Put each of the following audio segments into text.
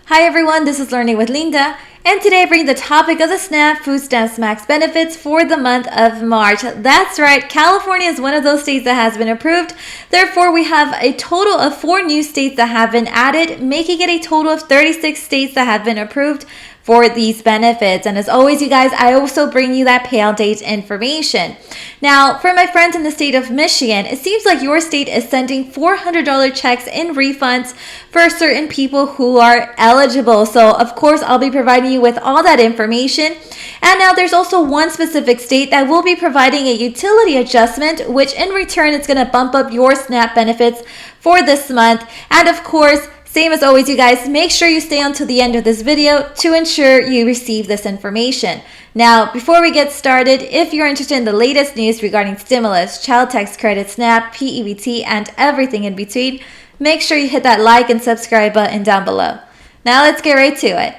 Hi everyone, this is Learning with Linda, and today I bring the topic of the SNAP Food Stamps Max benefits for the month of March. That's right, California is one of those states that has been approved. Therefore, we have a total of 4 new states that have been added, making it a total of 36 states that have been approved for these benefits. And as always, you guys, I also bring you that payout date information. Now, for my friends in the state of Michigan, it seems like your state is sending $400 checks in refunds for certain people who are eligible. So, of course, I'll be providing you with all that information. And now there's also one specific state that will be providing a utility adjustment, which in return is going to bump up your SNAP benefits for this month. And of course, same as always, you guys, make sure you stay until the end of this video to ensure you receive this information. Now, before we get started, if you're interested in the latest news regarding stimulus, child tax credit, SNAP, p-ebt, and everything in between, make sure you hit that like and subscribe button down below. Now let's get right to it.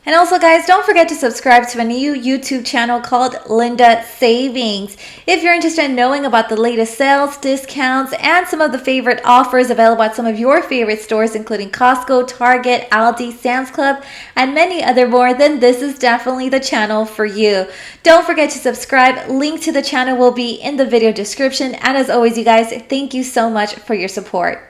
And also, guys, don't forget to subscribe to a new YouTube channel called Linda Savings. If you're interested in knowing about the latest sales, discounts, and some of the favorite offers available at some of your favorite stores, including Costco, Target, Aldi, Sam's Club, and many other more, then this is definitely the channel for you. Don't forget to subscribe. Link to the channel will be in the video description. And as always, you guys, thank you so much for your support.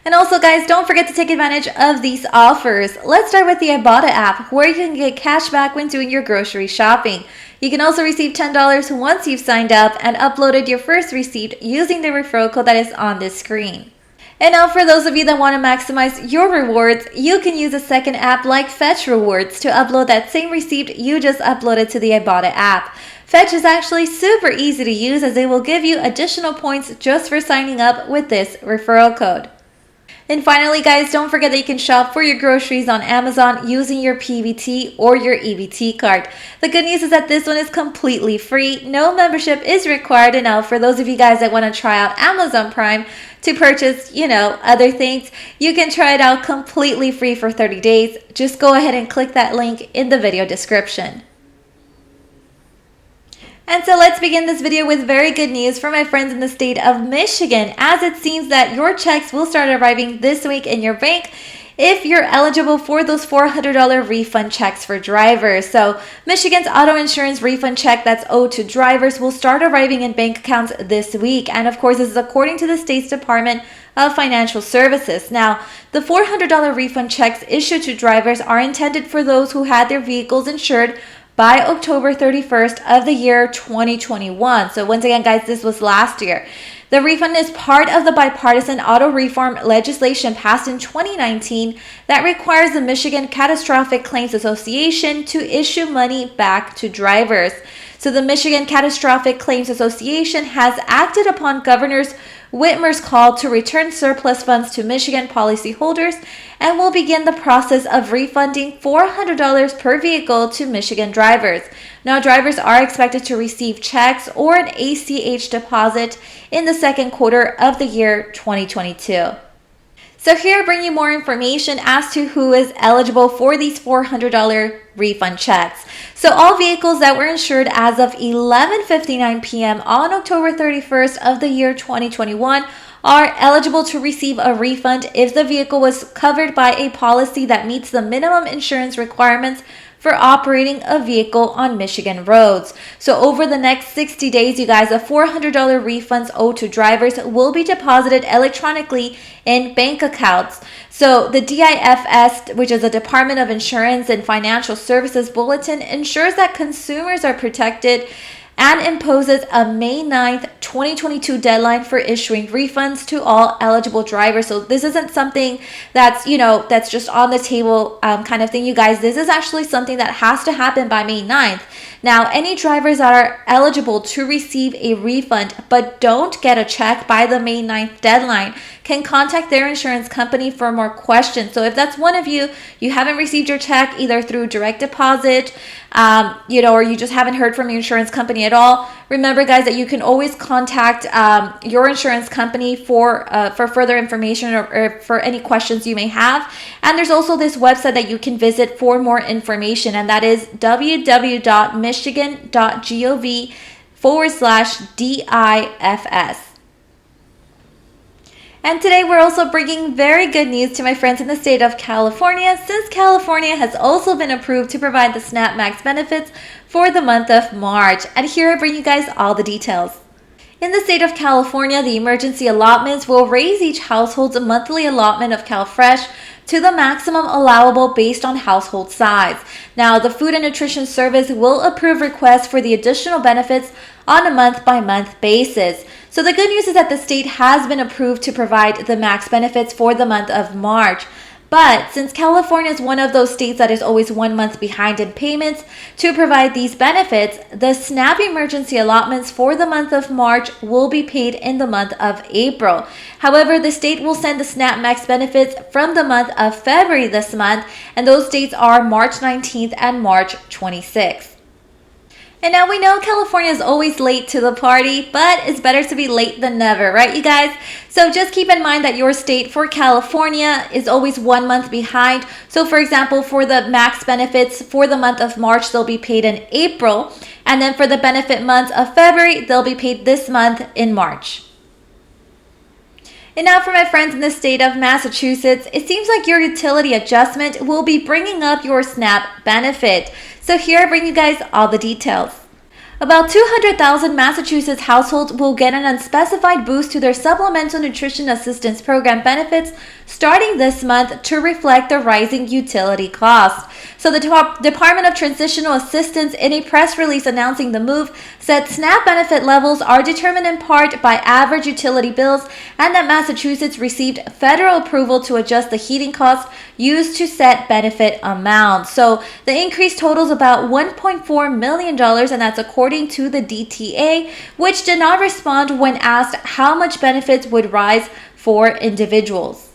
And also, guys, don't forget to take advantage of these offers. Let's start with the Ibotta app, where you can get cash back when doing your grocery shopping. You can also receive $10 once you've signed up and uploaded your first receipt using the referral code that is on this screen. And now for those of you that want to maximize your rewards, you can use a second app like Fetch Rewards to upload that same receipt you just uploaded to the Ibotta app. Fetch is actually super easy to use, as they will give you additional points just for signing up with this referral code. And finally, guys, don't forget that you can shop for your groceries on Amazon using your p-ebt or your EBT card. The good news is that this one is completely free. No membership is required. And now for those of you guys that want to try out Amazon Prime to purchase, other things, you can try it out completely free for 30 days. Just go ahead and click that link in the video description. And so let's begin this video with very good news for my friends in the state of Michigan, as it seems that your checks will start arriving this week in your bank if you're eligible for those $400 refund checks for drivers. So Michigan's auto insurance refund check that's owed to drivers will start arriving in bank accounts this week. And of course, this is according to the state's Department of Financial Services. Now, the $400 refund checks issued to drivers are intended for those who had their vehicles insured by October 31st of the year 2021. So once again, guys, this was last year. The refund is part of the bipartisan auto reform legislation passed in 2019 that requires the Michigan Catastrophic Claims Association to issue money back to drivers. So the Michigan Catastrophic Claims Association has acted upon Governor Whitmer's call to return surplus funds to Michigan policyholders and will begin the process of refunding $400 per vehicle to Michigan drivers. Now, drivers are expected to receive checks or an ACH deposit in the second quarter of the year 2022. So here I bring you more information as to who is eligible for these $400 refund checks. So all vehicles that were insured as of 11:59 p.m. on October 31st of the year 2021 are eligible to receive a refund if the vehicle was covered by a policy that meets the minimum insurance requirements for operating a vehicle on Michigan roads. So over the next 60 days, you guys, a $400 refunds owed to drivers will be deposited electronically in bank accounts. So the DIFS, which is the Department of Insurance and Financial Services Bulletin, ensures that consumers are protected and imposes a May 9th, 2022 deadline for issuing refunds to all eligible drivers. So this isn't something that's, that's just on the table kind of thing, you guys. This is actually something that has to happen by May 9th. Now, any drivers that are eligible to receive a refund but don't get a check by the May 9th deadline can contact their insurance company for more questions. So if that's one of you, you haven't received your check either through direct deposit, or you just haven't heard from your insurance company at all, remember, guys, that you can always contact your insurance company for further information or for any questions you may have. And there's also this website that you can visit for more information, and that is www.michigan.gov/DIFS. And today we're also bringing very good news to my friends in the state of California, since California has also been approved to provide the SNAP Max benefits for the month of March. And here I bring you guys all the details. In the state of California, the emergency allotments will raise each household's monthly allotment of CalFresh to the maximum allowable based on household size. Now, the Food and Nutrition Service will approve requests for the additional benefits on a month-by-month basis. So the good news is that the state has been approved to provide the max benefits for the month of March. But since California is one of those states that is always 1 month behind in payments to provide these benefits, the SNAP emergency allotments for the month of March will be paid in the month of April. However, the state will send the SNAP Max benefits from the month of February this month, and those dates are March 19th and March 26th. And now we know California is always late to the party, but it's better to be late than never, right, you guys? So just keep in mind that your state for California is always 1 month behind. So for example, for the max benefits for the month of March, they'll be paid in April. And then for the benefit month of February, they'll be paid this month in March. And now for my friends in the state of Massachusetts, it seems like your utility adjustment will be bringing up your SNAP benefit. So here I bring you guys all the details. About 200,000 Massachusetts households will get an unspecified boost to their Supplemental Nutrition Assistance Program benefits starting this month to reflect the rising utility cost. So the Department of Transitional Assistance, in a press release announcing the move, said SNAP benefit levels are determined in part by average utility bills and that Massachusetts received federal approval to adjust the heating costs used to set benefit amounts. So the increase totals about $1.4 million, and that's according to the DTA, which did not respond when asked how much benefits would rise for individuals.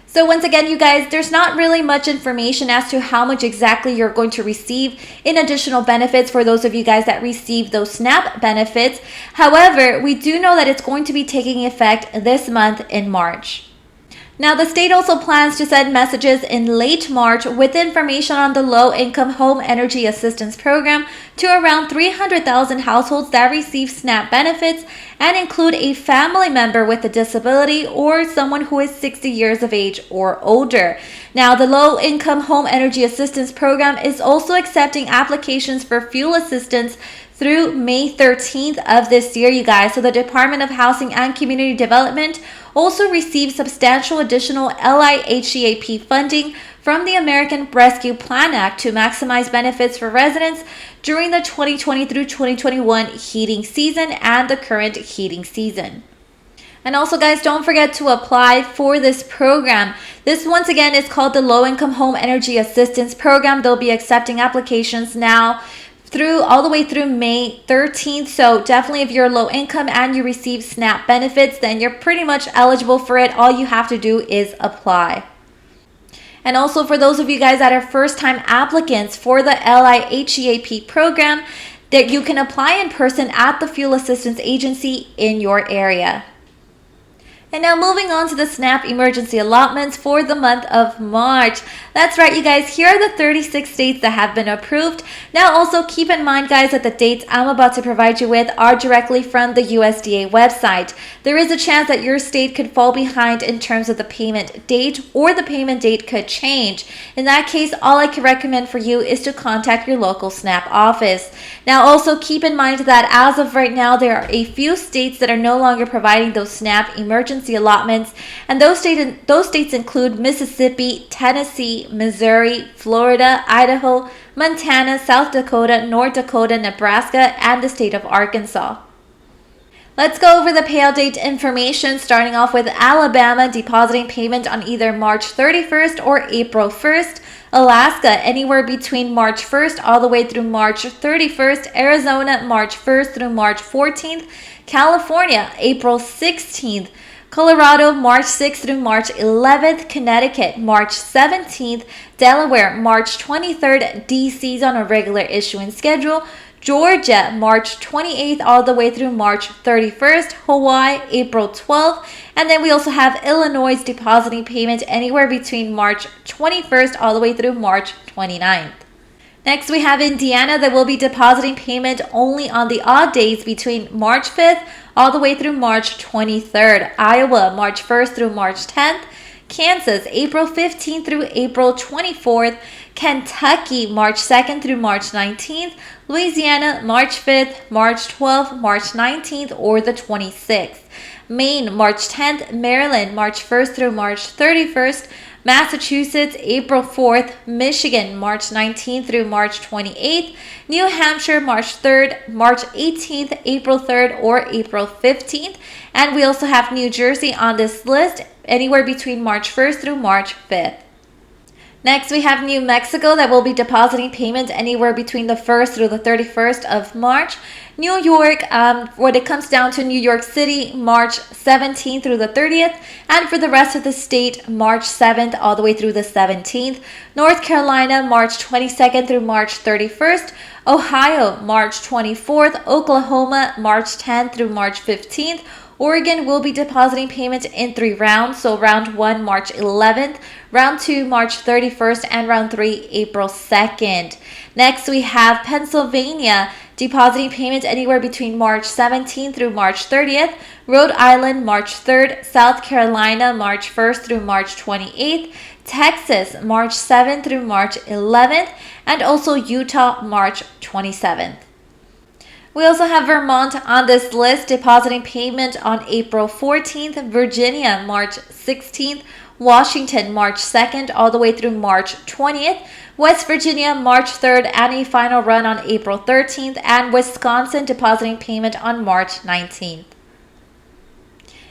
So once again, you guys, there's not really much information as to how much exactly you're going to receive in additional benefits for those of you guys that receive those SNAP benefits. However, we do know that it's going to be taking effect this month in March. Now, the state also plans to send messages in late March with information on the Low-Income Home Energy Assistance Program to around 300,000 households that receive SNAP benefits and include a family member with a disability or someone who is 60 years of age or older. Now, the Low-Income Home Energy Assistance Program is also accepting applications for fuel assistance through May 13th of this year, you guys. So the Department of Housing and Community Development also received substantial additional LIHEAP funding from the American Rescue Plan Act to maximize benefits for residents during the 2020 through 2021 heating season and the current heating season. And also, guys, don't forget to apply for this program. This, once again, is called the Low-Income Home Energy Assistance Program. They'll be accepting applications now all the way through May 13th. So definitely, if you're low income and you receive SNAP benefits, then you're pretty much eligible for it. All you have to do is apply. And also, for those of you guys that are first-time applicants for the LIHEAP program, that you can apply in person at the Fuel Assistance Agency in your area. And now moving on to the SNAP emergency allotments for the month of March. That's right, you guys, here are the 36 states that have been approved. Now also keep in mind, guys, that the dates I'm about to provide you with are directly from the USDA website. There is a chance that your state could fall behind in terms of the payment date, or the payment date could change. In that case, all I can recommend for you is to contact your local SNAP office. Now also keep in mind that as of right now, there are a few states that are no longer providing those SNAP emergency allotments, and those states include Mississippi, Tennessee, Missouri, Florida, Idaho, Montana, South Dakota, North Dakota, Nebraska, and the state of Arkansas. Let's go over the payout date information, starting off with Alabama depositing payment on either March 31st or April 1st. Alaska, anywhere between March 1st all the way through March 31st. Arizona, March 1st through March 14th. California, April 16th. Colorado, March 6th through March 11th. Connecticut, March 17th. Delaware, March 23rd. DC's on a regular issuance schedule. Georgia, March 28th all the way through March 31st. Hawaii, April 12th. And then we also have Illinois depositing payment anywhere between March 21st all the way through March 29th. Next, we have Indiana that will be depositing payment only on the odd days between March 5th all the way through March 23rd. Iowa, March 1st through March 10th. Kansas, April 15th through April 24th. Kentucky, March 2nd through March 19th. Louisiana, March 5th, March 12th, March 19th, or the 26th. Maine, March 10th. Maryland, March 1st through March 31st. Massachusetts, April 4th. Michigan, March 19th through March 28th. New Hampshire, March 3rd, March 18th, April 3rd, or April 15th. And we also have New Jersey on this list, anywhere between March 1st through March 5th. Next, we have New Mexico that will be depositing payments anywhere between the 1st through the 31st of March. New York, when it comes down to New York City, March 17th through the 30th. And for the rest of the state, March 7th all the way through the 17th. North Carolina, March 22nd through March 31st. Ohio, March 24th. Oklahoma, March 10th through March 15th. Oregon will be depositing payments in 3 rounds. So round 1, March 11th, round 2, March 31st, and round 3, April 2nd. Next, we have Pennsylvania depositing payments anywhere between March 17th through March 30th. Rhode Island, March 3rd. South Carolina, March 1st through March 28th. Texas, March 7th through March 11th. And also Utah, March 27th. We also have Vermont on this list depositing payment on April 14th, Virginia March 16th, Washington March 2nd all the way through March 20th, West Virginia March 3rd and a final run on April 13th, and Wisconsin depositing payment on March 19th.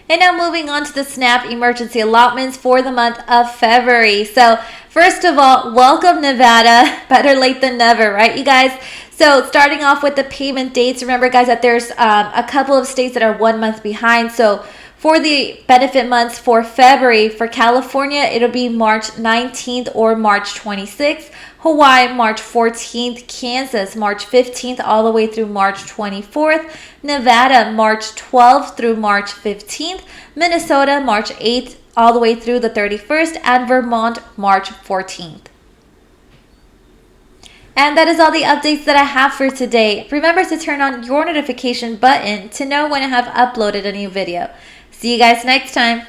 And now moving on to the SNAP emergency allotments for the month of February. So first of all, welcome Nevada. Better late than never, right, you guys? So starting off with the payment dates, remember guys that there's a couple of states that are 1 month behind. So for the benefit months for February, for California, it'll be March 19th or March 26th. Hawaii, March 14th. Kansas, March 15th all the way through March 24th. Nevada, March 12th through March 15th. Minnesota, March 8th all the way through the 31st. And Vermont, March 14th. And that is all the updates that I have for today. Remember to turn on your notification button to know when I have uploaded a new video. See you guys next time.